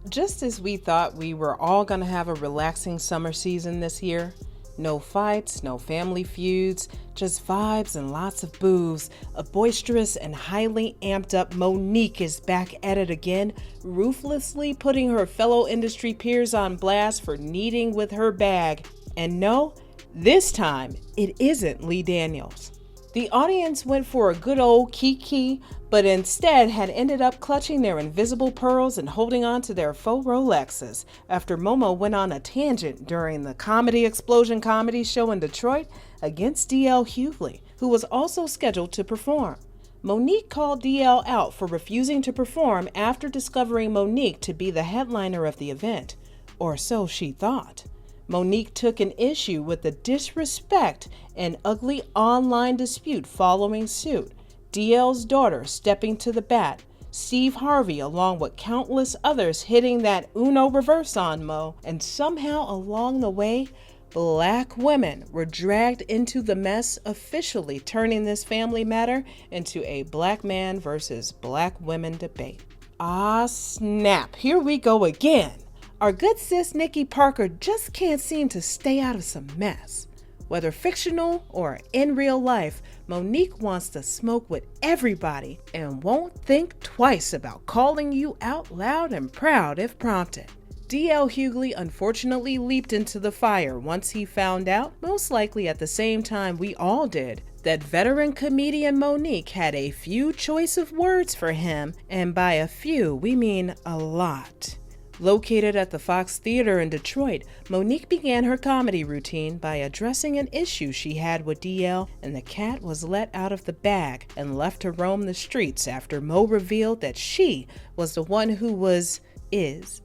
Just as we thought we were all gonna have a relaxing summer season this year, no fights, no family feuds, just vibes and lots of booze, a boisterous and highly amped up MoNiqe is back at it again, ruthlessly putting her fellow industry peers on blast for kneading with her bag. And no, this time it isn't Lee Daniels. The audience went for a good old Kiki, but instead had ended up clutching their invisible pearls and holding on to their faux Rolexes after MoMo went on a tangent during the Comedy Explosion comedy show in Detroit against D.L Hughley, who was also scheduled to perform. Monique called D.L out for refusing to perform after discovering Monique to be the headliner of the event, or so she thought. Monique took an issue with the disrespect and ugly online dispute following suit, D.L's daughter stepping to the bat, Steve Harvey along with countless others hitting that Uno reverse on Mo, and somehow along the way, Black women were dragged into the mess, officially turning this family matter into a Black man versus Black women debate. Ah snap, here we go again. Our good sis Nikki Parker just can't seem to stay out of some mess. Whether fictional or in real life, Monique wants to smoke with everybody and won't think twice about calling you out loud and proud if prompted. D.L Hughley unfortunately leaped into the fire once he found out, most likely at the same time we all did, that veteran comedian Monique had a few choice of words for him, and by a few we mean a lot. Located at the Fox Theater in Detroit, Monique began her comedy routine by addressing an issue she had with D.L, and the cat was let out of the bag and left to roam the streets after Mo revealed that she was the one who is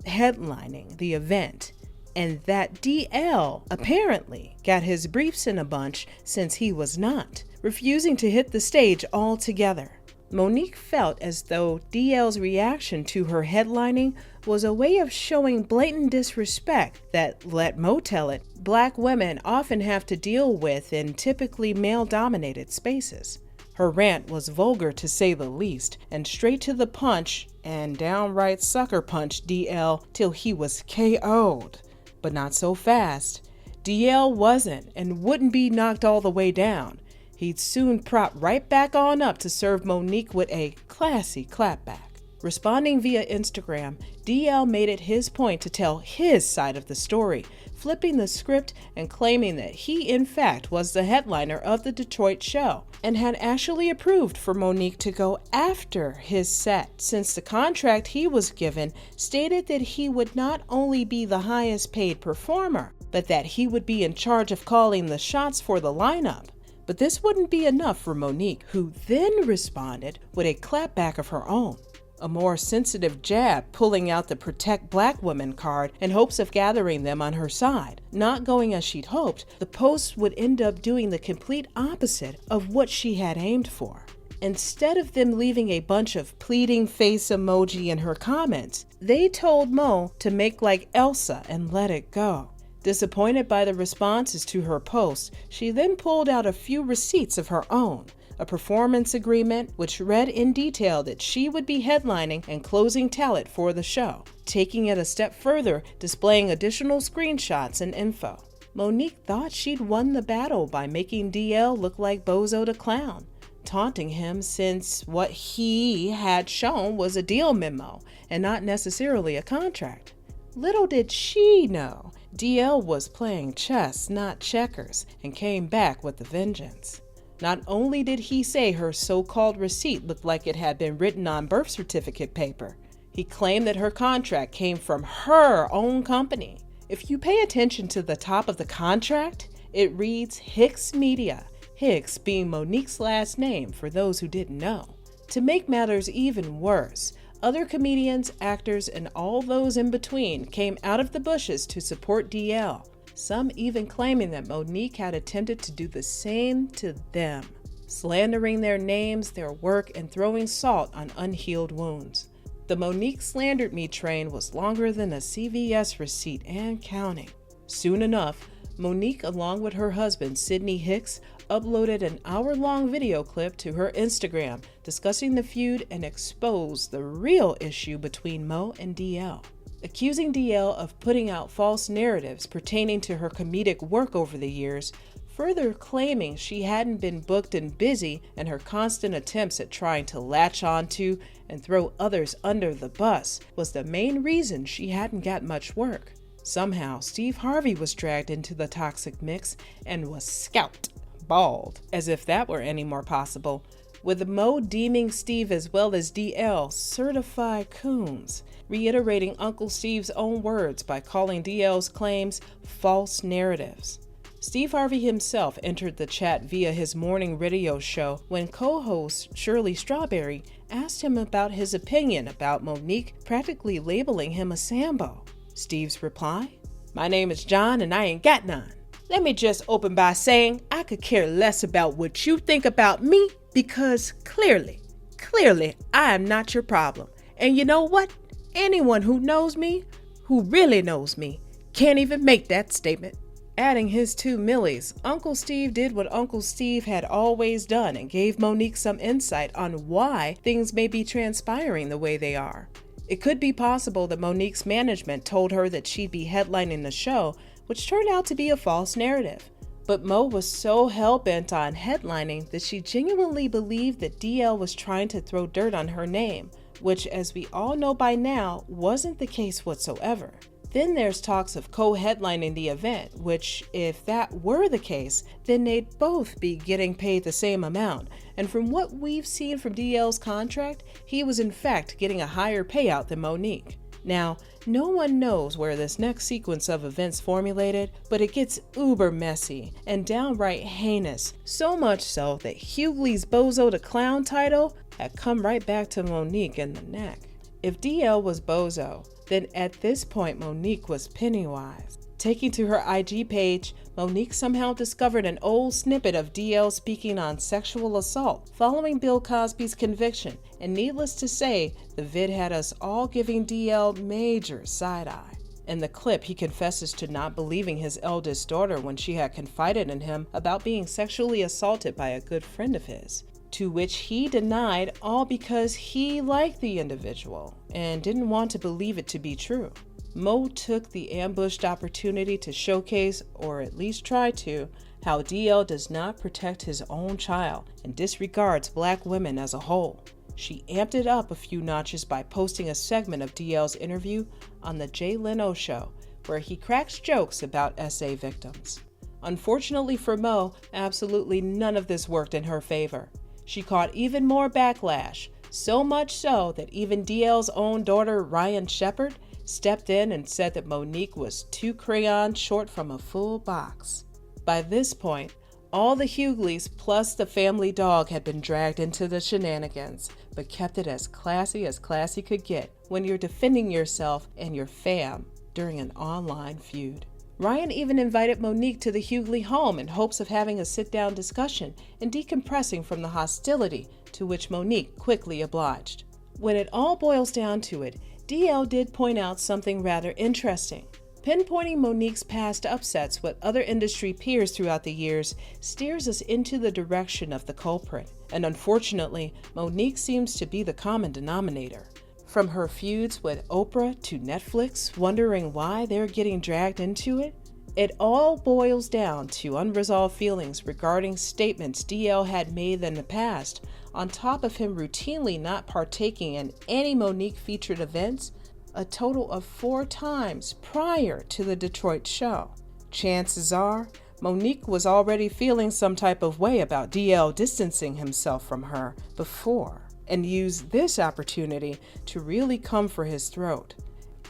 headlining the event, and that D.L apparently got his briefs in a bunch since he was not, refusing to hit the stage altogether. Monique felt as though D.L's reaction to her headlining was a way of showing blatant disrespect that, let Mo tell it, Black women often have to deal with in typically male-dominated spaces. Her rant was vulgar to say the least, and straight to the punch, and downright sucker punched D.L till he was KO'd. But not so fast. D.L wasn't and wouldn't be knocked all the way down. He'd soon prop right back on up to serve Monique with a classy clapback. Responding via Instagram, D.L made it his point to tell his side of the story, flipping the script and claiming that he in fact was the headliner of the Detroit show and had actually approved for Monique to go after his set, since the contract he was given stated that he would not only be the highest paid performer, but that he would be in charge of calling the shots for the lineup. But this wouldn't be enough for Monique, who then responded with a clapback of her own, a more sensitive jab pulling out the Protect Black Women card in hopes of gathering them on her side. Not going as she'd hoped, the post would end up doing the complete opposite of what she had aimed for. Instead of them leaving a bunch of pleading face emoji in her comments, they told Mo to make like Elsa and let it go. Disappointed by the responses to her post, she then pulled out a few receipts of her own, a performance agreement which read in detail that she would be headlining and closing talent for the show, taking it a step further, displaying additional screenshots and info. Monique thought she'd won the battle by making D.L look like Bozo the Clown, taunting him since what he had shown was a deal memo and not necessarily a contract. Little did she know, D.L was playing chess, not checkers, and came back with a vengeance. Not only did he say her so-called receipt looked like it had been written on birth certificate paper, he claimed that her contract came from her own company. If you pay attention to the top of the contract, it reads Hicks Media, Hicks being Monique's last name for those who didn't know. To make matters even worse, other comedians, actors, and all those in between came out of the bushes to support D.L, some even claiming that Monique had attempted to do the same to them, slandering their names, their work, and throwing salt on unhealed wounds. The Monique slandered me train was longer than a CVS receipt and counting. Soon enough, Monique, along with her husband, Sidney Hicks, uploaded an hour-long video clip to her Instagram discussing the feud and exposed the real issue between Mo and D.L. accusing DL of putting out false narratives pertaining to her comedic work over the years, further claiming she hadn't been booked and busy, and her constant attempts at trying to latch onto and throw others under the bus was the main reason she hadn't got much work. Somehow, Steve Harvey was dragged into the toxic mix and was scalped, bald, as if that were any more possible, with Mo deeming Steve as well as DL certified coons, reiterating Uncle Steve's own words by calling DL's claims false narratives. Steve Harvey himself entered the chat via his morning radio show when co-host Shirley Strawberry asked him about his opinion about MoNiqe practically labeling him a Sambo. Steve's reply, "My name is John and I ain't got none. Let me just open by saying I could care less about what you think about me because clearly, I am not your problem. And you know what? Anyone who knows me, who really knows me, can't even make that statement." Adding his 2 millies, Uncle Steve did what Uncle Steve had always done and gave MoNiqe some insight on why things may be transpiring the way they are. It could be possible that MoNique's management told her that she'd be headlining the show, which turned out to be a false narrative. But Mo was so hell-bent on headlining that she genuinely believed that DL was trying to throw dirt on her name, which, as we all know by now, wasn't the case whatsoever. Then there's talks of co-headlining the event, which, if that were the case, then they'd both be getting paid the same amount. And from what we've seen from DL's contract, he was in fact getting a higher payout than MoNiqe. Now, no one knows where this next sequence of events formulated, but it gets uber messy and downright heinous, so much so that Hughley's Bozo the Clown title had come right back to MoNiqe in the neck. If DL was Bozo, then at this point MoNiqe was Pennywise. Taking to her IG page, MoNiqe somehow discovered an old snippet of DL speaking on sexual assault following Bill Cosby's conviction, and needless to say, the vid had us all giving DL major side-eye. In the clip, he confesses to not believing his eldest daughter when she had confided in him about being sexually assaulted by a good friend of his, to which he denied, all because he liked the individual and didn't want to believe it to be true. Mo took the ambushed opportunity to showcase, or at least try to, how DL does not protect his own child and disregards Black women as a whole. She amped it up a few notches by posting a segment of DL's interview on The Jay Leno Show, where he cracks jokes about SA victims. Unfortunately for Mo, absolutely none of this worked in her favor. She caught even more backlash, so much so that even DL's own daughter, Ryan Shepard, stepped in and said that MoNiqe was 2 crayons short from a full box. By this point, all the Hughleys plus the family dog had been dragged into the shenanigans, but kept it as classy could get when you're defending yourself and your fam during an online feud. Ryan even invited MoNiqe to the Hughley home in hopes of having a sit-down discussion and decompressing from the hostility, to which MoNiqe quickly obliged. When it all boils down to it, DL did point out something rather interesting. Pinpointing MoNique's past upsets with other industry peers throughout the years steers us into the direction of the culprit, and unfortunately, MoNiqe seems to be the common denominator. From her feuds with Oprah to Netflix, wondering why they're getting dragged into it, it all boils down to unresolved feelings regarding statements DL had made in the past, on top of him routinely not partaking in any MoNiqe-featured events a total of 4 times prior to the Detroit show. Chances are, MoNiqe was already feeling some type of way about DL distancing himself from her before, and used this opportunity to really come for his throat.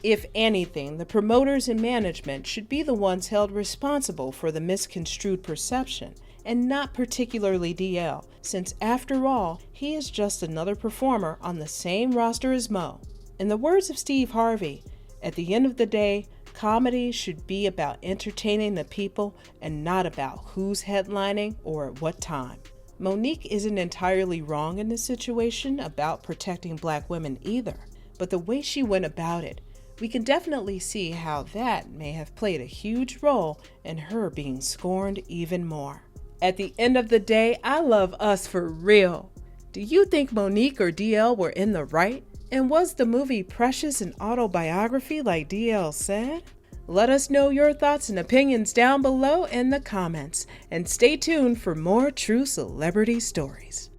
If anything, the promoters and management should be the ones held responsible for the misconstrued perception, and not particularly DL, since after all, he is just another performer on the same roster as Mo. In the words of Steve Harvey, at the end of the day, comedy should be about entertaining the people and not about who's headlining or at what time. MoNiqe isn't entirely wrong in this situation about protecting Black women either, but the way she went about it, we can definitely see how that may have played a huge role in her being scorned even more. At the end of the day, I love us for real. Do you think MoNiqe or DL were in the right? And was the movie precious and autobiography like D.L said? Let us know your thoughts and opinions down below in the comments, and stay tuned for more true celebrity stories.